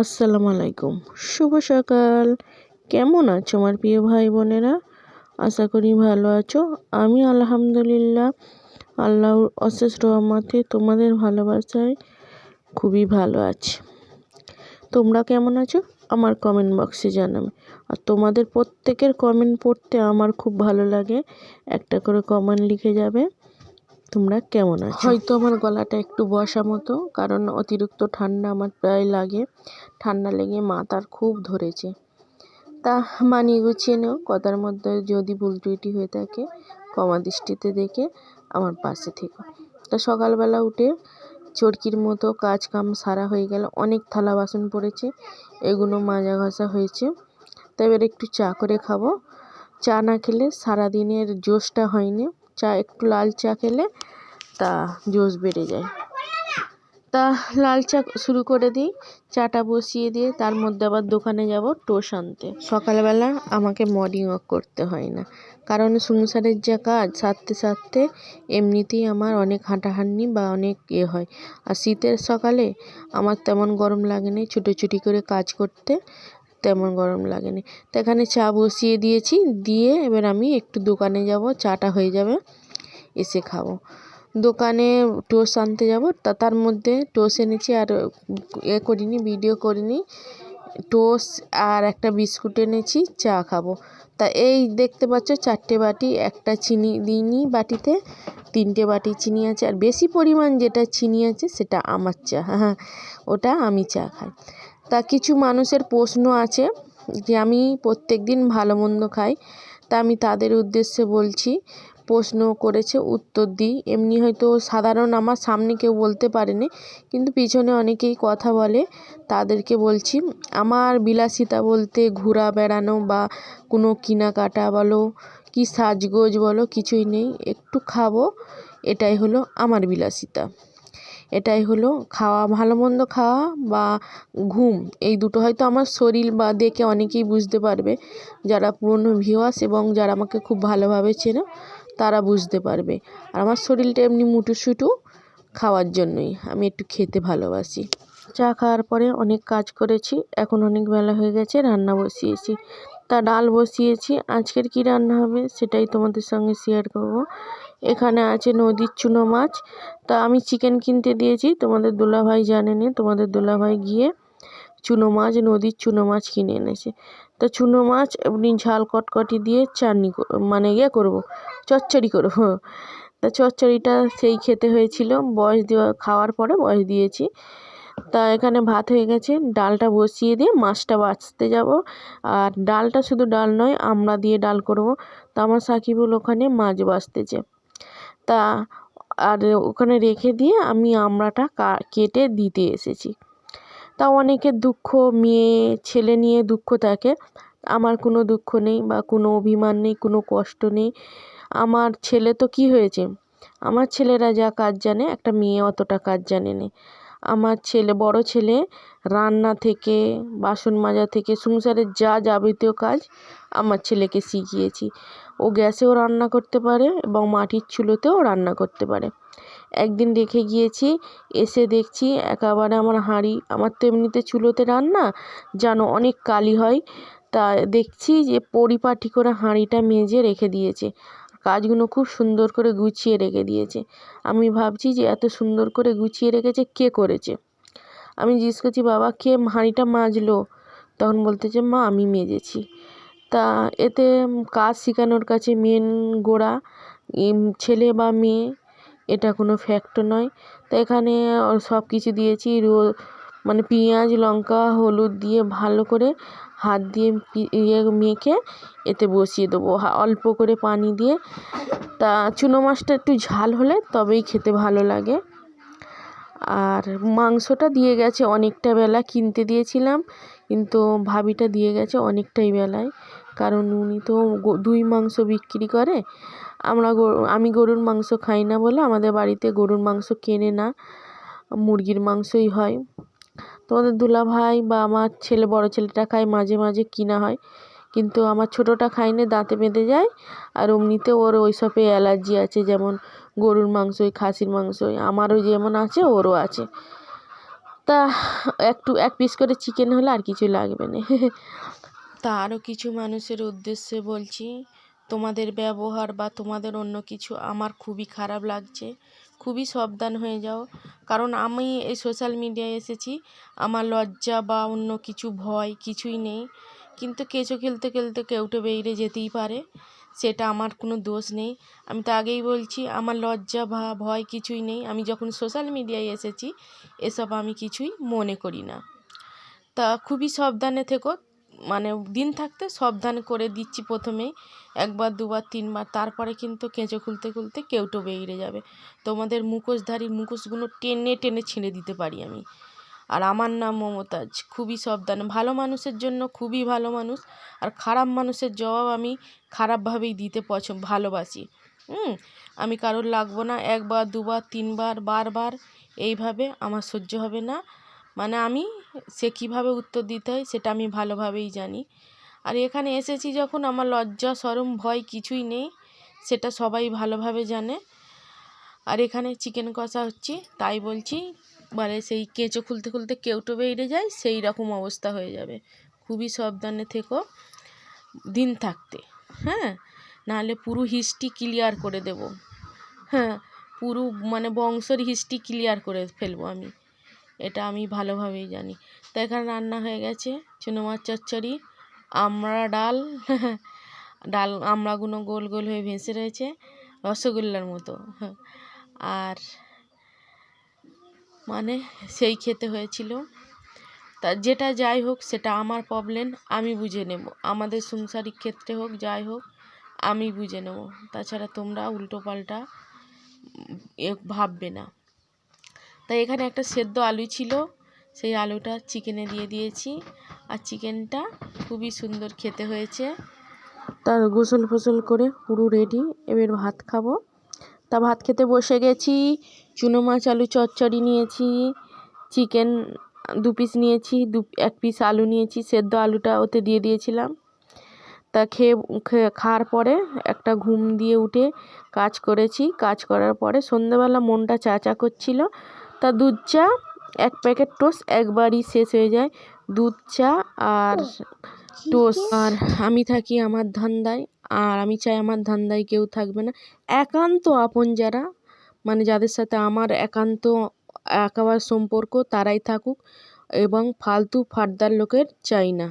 আসসালামু আলাইকুম। শুভ সকাল। কেমন আছো আমার প্রিয় ভাই বোনেরা? আশা করি ভালো আছো। আমি আলহামদুলিল্লাহ আল্লাহর অশেষ রহমতে তোমাদের ভালোবাসায় খুবই ভালো আছি। তোমরা কেমন আছো আমার কমেন্ট বক্সে জানাবে। আর তোমাদের প্রত্যেকের কমেন্ট পড়তে আমার খুব ভালো লাগে। একটা করে কমেন্ট লিখে যাবে তোমরা কেমন আছো। হয়তো আমার গলাটা একটু বসা মতো, কারণ অতিরিক্ত ঠান্ডা আমার প্রায় লাগে। ঠান্ডা লেগে মাথার খুব ধরেছে, তা মানিয়ে গুছিয়ে নেও। কথার মধ্যে যদি ভুল ত্রুটি হয়ে থাকে ক্ষমা দৃষ্টিতে দেখে আমার পাশে থেকো। তা সকালবেলা উঠে চরকির মতো কাজ কাম সারা হয়ে গেল। অনেক থালা বাসন পড়েছে, এগুলো মাজা ঘষা হয়েছে। তাই এবার একটু চা করে খাবো। চা না খেলে সারাদিনের জোশটা হয়নি। চা একটু লাল চা খেলে তা জোশ বেড়ে যায়। তা লাল চা শুরু করে দিই। চাটা বসিয়ে দিয়ে তার মধ্যে আবার দোকানে যাব টোস্ট আনতে। সকালবেলা আমাকে মর্নিং ওয়াক করতে হয় না, কারণ সংসারের যা কাজ সারতে সারতে এমনিতেই আমার অনেক হাঁটাহাঁটি বা অনেক হয়। আর শীতের সকালে আমার তেমন গরম লাগেনি, ছুটোছুটি করে কাজ করতে তেমন গরম লাগেনি। তো এখানে চা বসিয়ে দিয়েছি, দিয়ে এবার আমি একটু দোকানে যাব, চাটা হয়ে যাবে এসে খাবো। দোকানে টোস্ট আনতে যাব, তার মধ্যে টোস্ট এনেছি আর করিনি, ভিডিও করিনি। টোস্ট আর একটা বিস্কুট এনেছি, চা খাবো। তা এই দেখতে পাচ্ছ 4টে বাটি, একটা চিনি দিইনি বাটিতে, 3টে বাটি চিনি আছে। আর বেশি পরিমাণ যেটা চিনি আছে সেটা আমার চা, হ্যাঁ ওটা আমি চা খাই। তা কিছু মানুষের প্রশ্ন আছে যে আমি প্রত্যেক দিন ভালো মন্দ খাই, তা আমি তাদের উদ্দেশ্যে বলছি। প্রশ্ন করেছে উত্তর দিই। এমনি হয়তো সাধারণ আমার সামনে কেউ বলতে পারেনি, কিন্তু পিছনে অনেকেই কথা বলে, তাদেরকে বলছি। আমার বিলাসিতা বলতে ঘোরা বেড়ানো বা কোনো কেনাকাটা বলো কি সাজগোজ বলো কিছুই নেই। একটু খাবো, এটাই হলো আমার বিলাসিতা। এটাই হলো খাওয়া, ভালো মন্দ খাওয়া বা ঘুম, এই দুটো হয়তো আমার শরীর বা দেখে অনেকেই বুঝতে পারবে। যারা পুরনো ভিউয়ার্স এবং যারা আমাকে খুব ভালোভাবে চেনো তারা বুঝতে পারবে। আর আমার শরীরটা এমনি মুটুসুটু খাওয়ার জন্যই, আমি একটু খেতে ভালোবাসি। চা খাওয়ার পরে অনেক কাজ করেছি, এখন অনেক বেলা হয়ে গেছে, রান্না বসিয়েছি। তা ডাল বসিয়েছি। আজকের কি রান্না হবে সেটাই তোমাদের সঙ্গে শেয়ার করব। এখানে আছে নদীর চুনো মাছ। তা আমি চিকেন কিনতে দিয়েছি, তোমাদের দুলাভাই জানেনি, তোমাদের দুলাভাই গিয়ে চুনো মাছ, নদীর চুনো মাছ কিনে এনেছে। তা চুনো মাছ এমনি ঝাল কটকটি দিয়ে চাটনি মানে করবো, চচ্চড়ি করবো। তা চচ্চড়িটা সেই খেতে হয়েছিল, বয়স দেওয়া খাওয়ার পরে বয়স দিয়েছি। তা এখানে ভাত হয়ে গেছে, ডালটা বসিয়ে দিয়ে মাছটা বাছতে যাব। আর ডালটা শুধু ডাল নয়, আমড়া দিয়ে ডাল করব। তা আমার সাকিবুল ওখানে মাছ বাছতেছে। তা আর ওখানে রেখে দিয়ে আমি আমড়াটা কেটে দিতে এসেছি। তা অনেকের দুঃখ, মেয়ে ছেলে নিয়ে দুঃখ থাকে। আমার কোনো দুঃখ নেই বা কোনো অভিমান নেই, কোনো কষ্ট নেই। আমার ছেলে তো কি হয়েছে, আমার ছেলেরা যা কাজ জানে একটা মেয়ে অতটা কাজ জানে না। আমার ছেলে, বড় ছেলে রান্না থেকে বাসন মাজা থেকে সংসারের যা যাবতীয় কাজ আমার ছেলেকে শিখিয়েছি। ও গ্যাসেও রান্না করতে পারে এবং মাটির চুলোতেও রান্না করতে পারে। একদিন রেখে গিয়েছি, এসে দেখছি একেবারে আমার হাঁড়ি, আমার তো এমনিতে চুলোতে রান্না জানো অনেক কালি হয়, তা দেখছি যে পরিপাটি করে হাঁড়িটা মেজে রেখে দিয়েছে। কাজগুলো খুব সুন্দর করে গুছিয়ে রেখে দিয়েছে। আমি ভাবছি যে এত সুন্দর করে গুছিয়ে রেখেছে কে করেছে। আমি জিজ্ঞেস করছি বাবা কে হাঁড়িটা মাজলো, তখন বলতেছে মা আমি মেজেছি। তা এতে কাজ শেখানোর কাছে মেন গোড়া ছেলে বা মেয়ে এটা কোনো ফ্যাক্ট নয়। তো এখানে সব কিছু দিয়েছি, মানে পেঁয়াজ লঙ্কা হলুদ দিয়ে ভালো করে হাত দিয়ে মেখে এতে বসিয়ে দেবো অল্প করে পানি দিয়ে। তা চুনো মাছটা একটু ঝাল হলে তবেই খেতে ভালো লাগে। আর মাংসটা দিয়ে গেছে অনেকটা বেলা, কিনতে দিয়েছিলাম কিন্তু ভাবিটা দিয়ে গেছে অনেকটাই বেলায়, কারণ উনি তো দুই মাংস বিক্রি করে। আমি গরুর মাংস খাই না বলে আমাদের বাড়িতে গরুর মাংস কেনে না, মুরগির মাংসই হয়। তোমাদের দুলাভাই বা আমার ছেলে, বড় ছেলেটা খায়, মাঝে মাঝে কিনা হয়, কিন্তু আমার ছোটোটা খায় না, দাঁতে বেঁধে যায়। আর এমনিতে ওর ওই সবে অ্যালার্জি আছে, যেমন গরুর মাংসই খাসির মাংসই আমারও যেমন আছে ওরও আছে। তা এক পিস করে চিকেন হলে আর কিছু লাগবে না। তা আরও কিছু মানুষের উদ্দেশ্যে বলছি, তোমাদের ব্যবহার বা তোমাদের অন্য কিছু আমার খুবই খারাপ লাগছে, খুবই সাবধান হয়ে যাও। কারণ আমি এই সোশ্যাল মিডিয়ায় এসেছি, আমার লজ্জা বা অন্য কিছু ভয় কিছুই নেই, কিন্তু কেঁচো খেলতে খেলতে কেউটে বেরিয়ে যেতেই পারে, সেটা আমার কোনো দোষ নেই। আমি তো আগেই বলছি আমার লজ্জা বা ভয় কিছুই নেই। আমি যখন সোশ্যাল মিডিয়ায় এসেছি এসব আমি কিছুই মনে করি না। তা খুবই সাবধানে থেকো, মানে দিন থাকতে সাবধান করে দিচ্ছি প্রথমেই, একবার দুবার তিনবার, তারপরে কিন্তু কেঁচো খুলতে খুলতে কেউটো বেরিয়ে যাবে। তোমাদের মুখোশধারীর মুখোশগুলো টেনে টেনে ছিঁড়ে দিতে পারি আমি। আর আমার নাম মমতাজ, খুবই সাবধান। ভালো মানুষের জন্য খুবই ভালো মানুষ, আর খারাপ মানুষের জবাব আমি খারাপভাবেই দিতে ভালোবাসি। আমি কারোর লাগবো না, একবার দুবার তিনবার বারবার এইভাবে আমার সহ্য হবে না। মানে আমি সে কীভাবে উত্তর দিতে হয় সেটা আমি ভালোভাবেই জানি। আর এখানে এসেছি যখন আমার লজ্জা শরম ভয় কিছুই নেই, সেটা সবাই ভালোভাবে জানে। আর এখানে চিকেন কষা হচ্ছে, তাই বলছি মানে সেই কেঁচো খুলতে খুলতে কেউটো বেরিয়ে যায়, সেই রকম অবস্থা হয়ে যাবে। খুবই সাবধানে থেকো দিন থাকতে, হ্যাঁ, নাহলে পুরো হিস্ট্রি ক্লিয়ার করে দেব। হ্যাঁ, পুরো মানে বংশের হিস্ট্রি ক্লিয়ার করে ফেলবো আমি, এটা আমি ভালোভাবেই জানি। তো এখানে রান্না হয়ে গেছে চুনো মাছ চচ্চড়ি, আমড়া ডাল, ডাল আমড়াগুলো গোল গোল হয়ে ভেসে রয়েছে রসগোল্লার মতো। আর মানে সেই খেতে হয়েছিল। তা যেটা যাই হোক সেটা আমার প্রবলেম, আমি বুঝে নেব। আমাদের সংসারিক ক্ষেত্রে হোক যাই হোক আমি বুঝে নেব, তাছাড়া তোমরা উল্টো পাল্টা ভাববে না। তাই এখানে একটা সেদ্ধ আলু ছিল, সেই আলুটা চিকেনে দিয়ে দিয়েছি, আর চিকেনটা খুবই সুন্দর খেতে হয়েছে। তার গোসল ফোসল করে পুরো রেডি, এবার ভাত খাবো। তা ভাত খেতে বসে গেছি। চুনো মাছ আলু চচ্চড়ি নিয়েছি, চিকেন 2 পিস নিয়েছি, 1 পিস আলু নিয়েছি, সেদ্ধ আলুটা ওতে দিয়ে দিয়েছিলাম। তা খাওয়ার পরে একটা ঘুম দিয়ে উঠে কাজ করেছি। কাজ করার পরে সন্ধ্যেবেলা মনটা চা চা করছিল, তা দুধ চা 1 প্যাকেট টোস্ট একবারই শেষ হয়ে যায়। দুধ চা আর টোস্ট। আর আমি থাকি আমার ধান্দায়, আর আমি চাই আমার ধান্দায় কেউ থাকবে না। একান্ত আপন যারা, মানে যাদের সাথে আমার একান্ত একেবারে সম্পর্ক, তারাই থাকুক, এবং ফালতু ফার্দার লোকের চাই না।